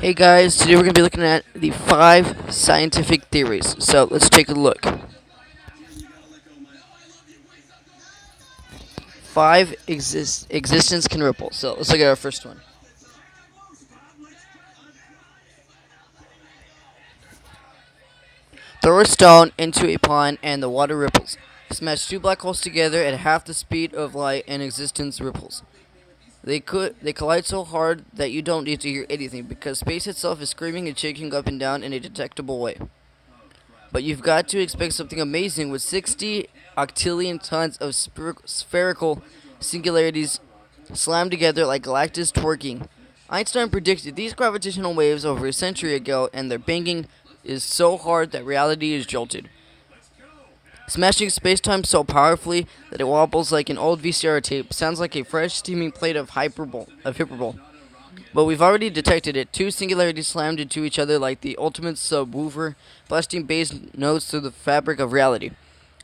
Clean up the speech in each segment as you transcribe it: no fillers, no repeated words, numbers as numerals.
Hey guys, today we're going to be looking at the 5 scientific theories. So let's take a look. 5 existence can ripple. So let's look at our first one. Throw a stone into a pond and the water ripples. Smash 2 black holes together at half the speed of light and existence ripples. They collide so hard that you don't need to hear anything because space itself is screaming and shaking up and down in a detectable way. But you've got to expect something amazing with 60 octillion tons of spherical singularities slammed together like galactus twerking. Einstein predicted these gravitational waves over a century ago, and their banging is so hard that reality is jolted, smashing space-time so powerfully that it wobbles like an old VCR tape, sounds like a fresh steaming plate of hyperbole. But we've already detected it. 2 singularities slammed into each other like the ultimate subwoofer, blasting bass notes through the fabric of reality.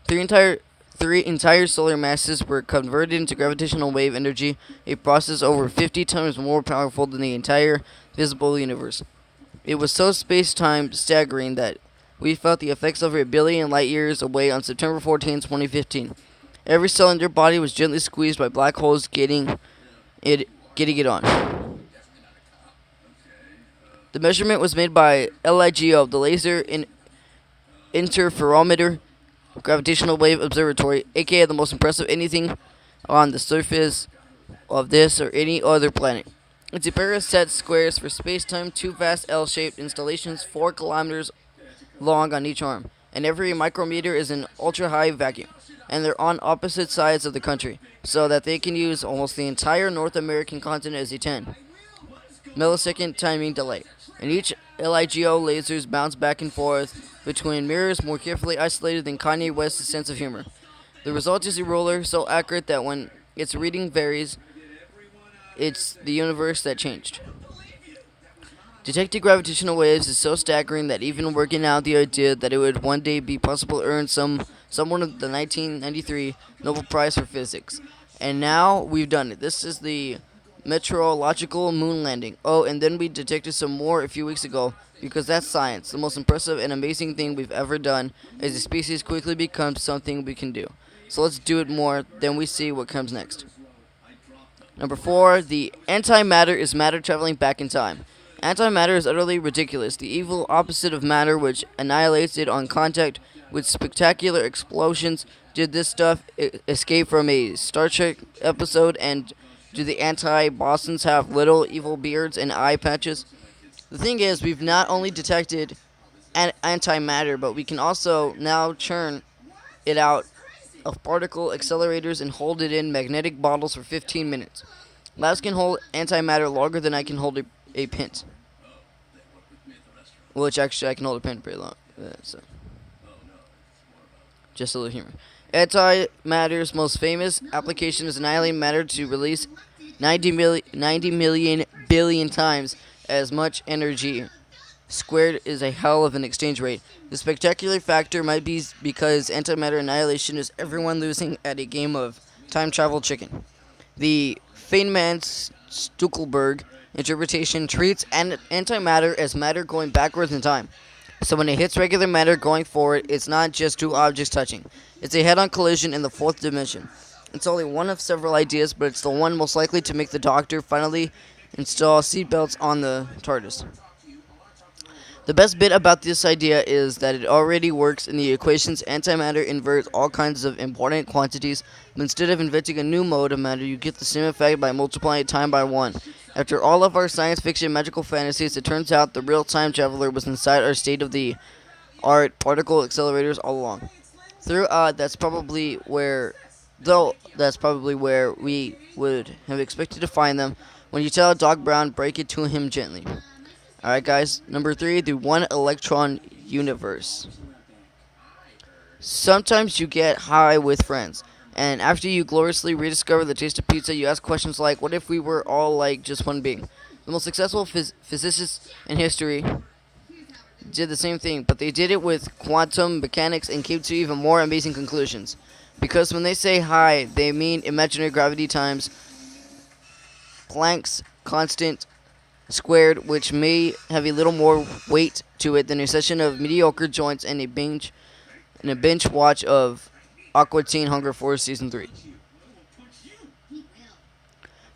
Three entire three entire solar masses were converted into gravitational wave energy, a process over 50 times more powerful than the entire visible universe. It was so space-time staggering that we felt the effects over a billion light years away on September 14, 2015. Every cell in your body was gently squeezed by black holes getting it on. The measurement was made by LIGO, the Laser Interferometer Gravitational Wave Observatory, aka the most impressive anything on the surface of this or any other planet. It's a pair of set squares for space-time, 2 vast L-shaped installations 4 kilometers long on each arm, and every micrometer is an ultra-high vacuum. And they're on opposite sides of the country, so that they can use almost the entire North American continent as a 10-millisecond timing delay. And each LIGO lasers bounce back and forth between mirrors more carefully isolated than Kanye West's sense of humor. The result is a ruler so accurate that when its reading varies, it's the universe that changed. Detecting gravitational waves is so staggering that even working out the idea that it would one day be possible to earn someone of the 1993 Nobel Prize for Physics. And now we've done it. This is the meteorological moon landing. Oh, and then we detected some more a few weeks ago because that's science. The most impressive and amazing thing we've ever done as a species quickly becomes something we can do. So let's do it more, then we see what comes next. Number 4, the antimatter is matter traveling back in time. Antimatter is utterly ridiculous, the evil opposite of matter which annihilates it on contact with spectacular explosions. Did this stuff escape from a Star Trek episode, and do the anti-Bosons have little evil beards and eye patches? The thing is, we've not only detected antimatter, but we can also now churn it out of particle accelerators and hold it in magnetic bottles for 15 minutes. Labs can hold antimatter longer than I can hold a pint. Which actually I can hold a pint pretty long. So. Just a little humor. Antimatter's most famous application is annihilating matter to release 90 million billion times as much energy. Squared is a hell of an exchange rate. The spectacular factor might be because antimatter annihilation is everyone losing at a game of time travel chicken. The Feynman-Stuckelberg interpretation treats antimatter as matter going backwards in time. So when it hits regular matter going forward, it's not just 2 objects touching. It's a head-on collision in the 4th dimension. It's only one of several ideas, but it's the one most likely to make the Doctor finally install seatbelts on the TARDIS. The best bit about this idea is that it already works in the equations. Antimatter inverts all kinds of important quantities, but instead of inventing a new mode of matter, you get the same effect by multiplying time by 1. After all of our science fiction magical fantasies, it turns out the real time traveler was inside our state-of-the-art particle accelerators all along. That's probably where we would have expected to find them. When you tell Doc Brown, break it to him gently. Alright guys, number 3, the one electron universe. Sometimes you get high with friends, and after you gloriously rediscover the taste of pizza, you ask questions like, what if we were all like just one being? The most successful physicists in history did the same thing, but they did it with quantum mechanics and came to even more amazing conclusions. Because when they say high, they mean imaginary gravity times Planck's constant squared, which may have a little more weight to it than a session of mediocre joints and a binge watch of Aqua Teen Hunger Force Season 3.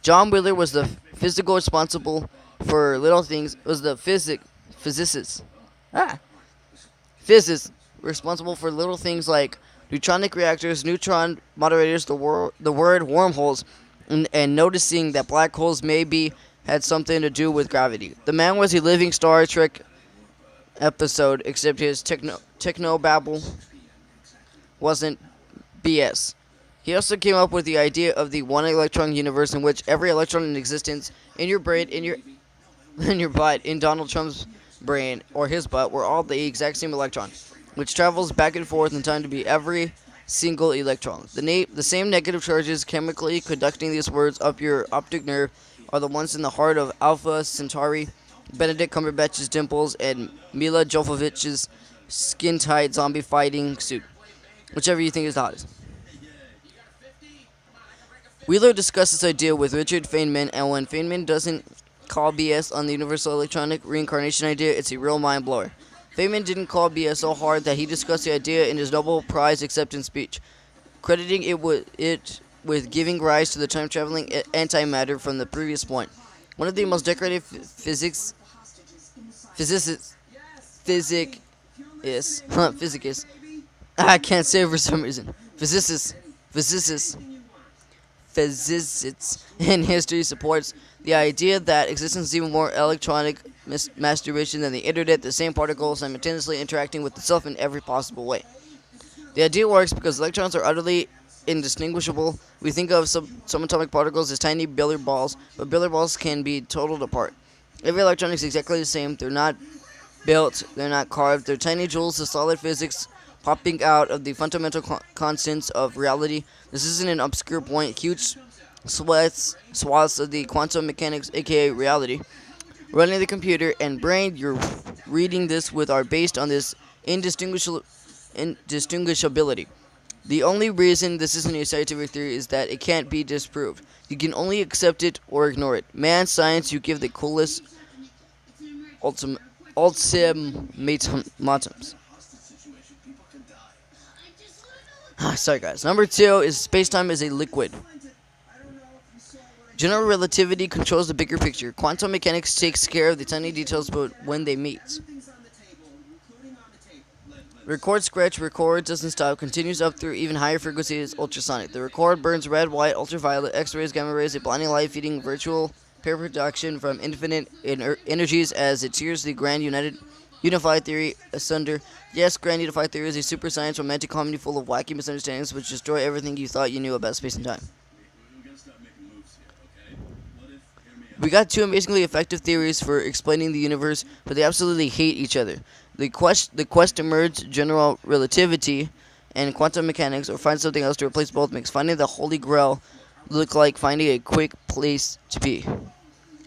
John Wheeler was the physical responsible for little things, was the physicist. Ah, physicist responsible for little things like neutronic reactors, neutron moderators, the word wormholes, and noticing that black holes maybe had something to do with gravity. The man was a living Star Trek episode, except his techno babble wasn't BS. He also came up with the idea of the one electron universe in which every electron in existence in your brain, in your butt, in Donald Trump's brain or his butt, were all the exact same electron, which travels back and forth in time to be every single electron. The same negative charges chemically conducting these words up your optic nerve are the ones in the heart of Alpha Centauri, Benedict Cumberbatch's dimples, and Mila Jovovich's skin-tight zombie fighting suit, whichever you think is the hottest. Wheeler discussed this idea with Richard Feynman, and when Feynman doesn't call BS on the universal electronic reincarnation idea, it's a real mind blower. Feynman didn't call BS so hard that he discussed the idea in his Nobel Prize acceptance speech, crediting it with giving rise to the time-traveling antimatter from the previous point. One of the most decorated physicists, physicists, I can't say it for some reason. Physicists physicists in history supports the idea that existence is even more electronic masturbation than the internet, the same particle simultaneously interacting with itself in every possible way. The idea works because electrons are utterly indistinguishable. We think of subatomic particles as tiny billiard balls, but billiard balls can be totaled apart. Every electron is exactly the same. They're not built, they're not carved. They're tiny joules of solid physics popping out of the fundamental constants of reality. This isn't an obscure point. Huge swaths of the quantum mechanics, aka reality, running the computer and brain you're reading this with are based on this indistinguishability. The only reason this isn't a scientific theory is that it can't be disproved. You can only accept it or ignore it. Man, science, you give the coolest ultimatums. Sorry, guys. Number 2 is space-time is a liquid. General relativity controls the bigger picture. Quantum mechanics takes care of the tiny details, but when they meet. Record, scratch, record, doesn't stop, continues up through even higher frequencies, ultrasonic. The record burns red, white, ultraviolet, X-rays, gamma rays, a blinding light feeding virtual pair production from infinite energies as it tears the grand unified theory asunder. Yes, grand unified theory is a super science romantic comedy full of wacky misunderstandings which destroy everything you thought you knew about space and time. We got two amazingly effective theories for explaining the universe, but they absolutely hate each other. The quest to merge general relativity and quantum mechanics or find something else to replace both makes finding the Holy Grail look like finding a quick place to be.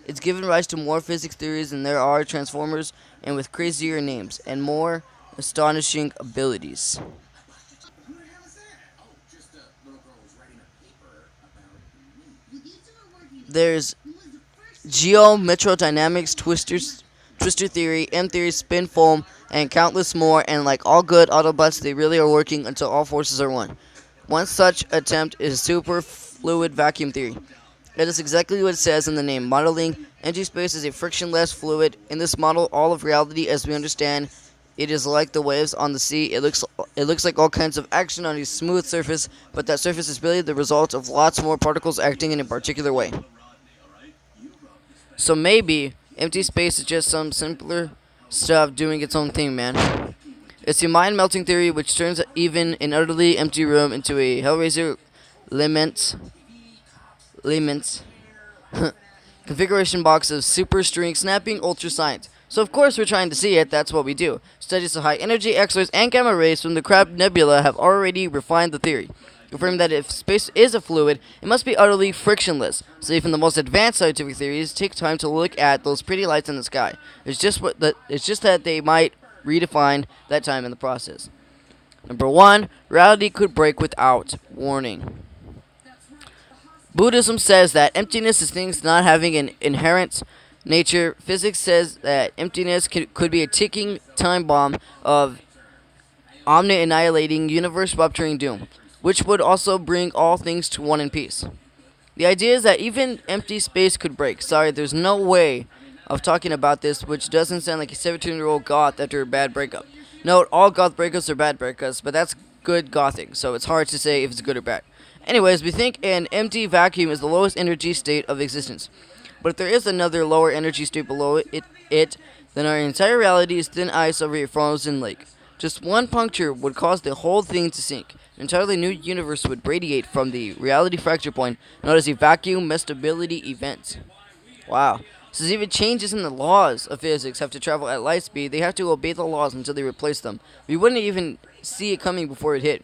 It's given rise to more physics theories than there are transformers, and with crazier names and more astonishing abilities. There's geometrodynamics, twister theory, M theory, spin foam, and countless more, and like all good Autobots, they really are working until all forces are one. One such attempt is superfluid vacuum theory. It is exactly what it says in the name, modeling empty space as a frictionless fluid. In this model, all of reality as we understand it is like the waves on the sea. It looks like all kinds of action on a smooth surface, but that surface is really the result of lots more particles acting in a particular way. So maybe empty space is just some simpler stuff doing its own thing, man. It's a mind-melting theory which turns even an utterly empty room into a Hellraiser laments configuration box of super string snapping ultra science. So of course we're trying to see it, that's what we do. Studies of high energy X-rays and gamma rays from the Crab Nebula have already refined the theory, confirming that if space is a fluid, it must be utterly frictionless. So even the most advanced scientific theories take time to look at those pretty lights in the sky. It's just that they might redefine that time in the process. Number 1, reality could break without warning. Buddhism says that emptiness is things not having an inherent nature, physics says that emptiness could be a ticking time bomb of omni-annihilating, universe-rupturing doom, which would also bring all things to one in peace. The idea is that even empty space could break. Sorry, there's no way of talking about this, which doesn't sound like a 17-year-old goth after a bad breakup. Note, all goth breakups are bad breakups, but that's good gothing, so it's hard to say if it's good or bad. Anyways, we think an empty vacuum is the lowest energy state of existence. But if there is another lower energy state below it, then our entire reality is thin ice over a frozen lake. Just one puncture would cause the whole thing to sink. An entirely new universe would radiate from the reality fracture point, known as a vacuum metastability event. Wow. Since even changes in the laws of physics have to travel at light speed, they have to obey the laws until they replace them. We wouldn't even see it coming before it hit.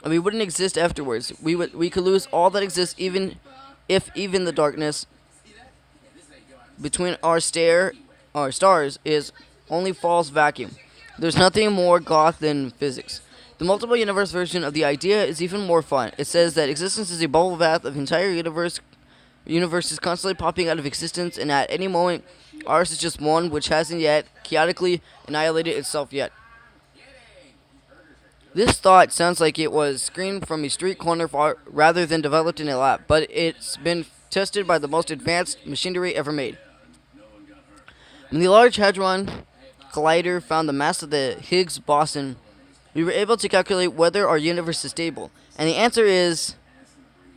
And we wouldn't exist afterwards. We could lose all that exists, even if even the darkness between our stars is only false vacuum. There's nothing more goth than physics. The multiple universe version of the idea is even more fun. It says that existence is a bubble bath of entire universe. Universe is constantly popping out of existence, and at any moment, ours is just one which hasn't yet chaotically annihilated itself yet. This thought sounds like it was screened from a street corner rather than developed in a lab, but it's been tested by the most advanced machinery ever made. When the Large Hadron Collider found the mass of the Higgs boson, we were able to calculate whether our universe is stable, and the answer is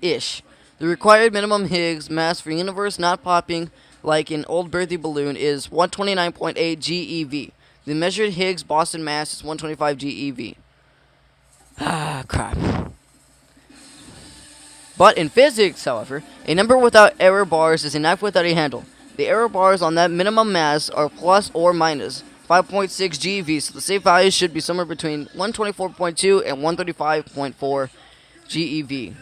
ish. The required minimum Higgs mass for a universe not popping like an old birthday balloon is 129.8 GeV. The measured Higgs boson mass is 125 GeV. Ah, crap. But in physics, however, a number without error bars is a knife without a handle. The error bars on that minimum mass are plus or minus 5.6 GeV, so the safe value should be somewhere between 124.2 and 135.4 GeV.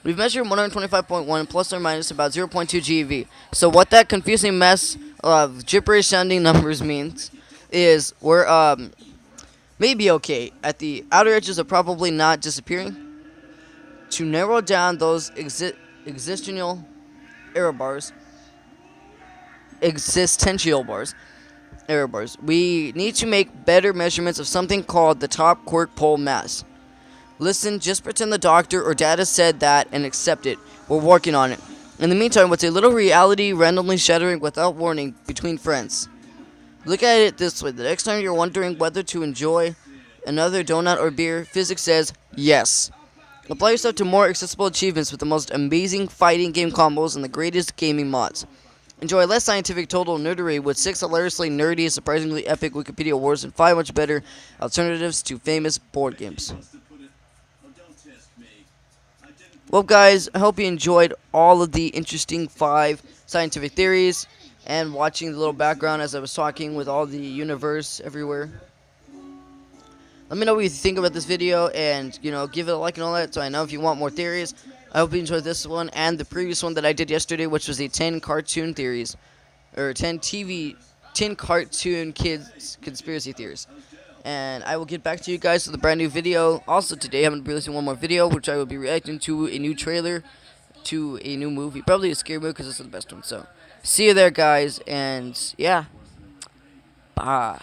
We've measured 125.1 plus or minus about 0.2 GeV. So what that confusing mess of gibberish sounding numbers means is we're maybe okay at the outer edges of probably not disappearing. To narrow down those existential error bars, we need to make better measurements of something called the top quark pole mass. Listen, just pretend the doctor or data said that and accept it. We're working on it. In the meantime, what's a little reality randomly shattering without warning between friends? Look at it this way. The next time you're wondering whether to enjoy another donut or beer, physics says yes. Apply yourself to more accessible achievements with the most amazing fighting game combos and the greatest gaming mods. Enjoy less scientific total nerdery with 6 hilariously nerdy, surprisingly epic Wikipedia awards and 5 much better alternatives to famous board games. Well, guys, I hope you enjoyed all of the interesting 5 scientific theories and watching the little background as I was talking with all the universe everywhere. Let me know what you think about this video and, give it a like and all that so I know if you want more theories. I hope you enjoyed this one and the previous one that I did yesterday, which was the 10 cartoon theories. Or 10 cartoon kids conspiracy theories. And I will get back to you guys with a brand new video. Also today I'm going to be releasing one more video, which I will be reacting to a new trailer to a new movie. Probably a scary movie because it's the best one. So, see you there, guys. And, yeah. Bye.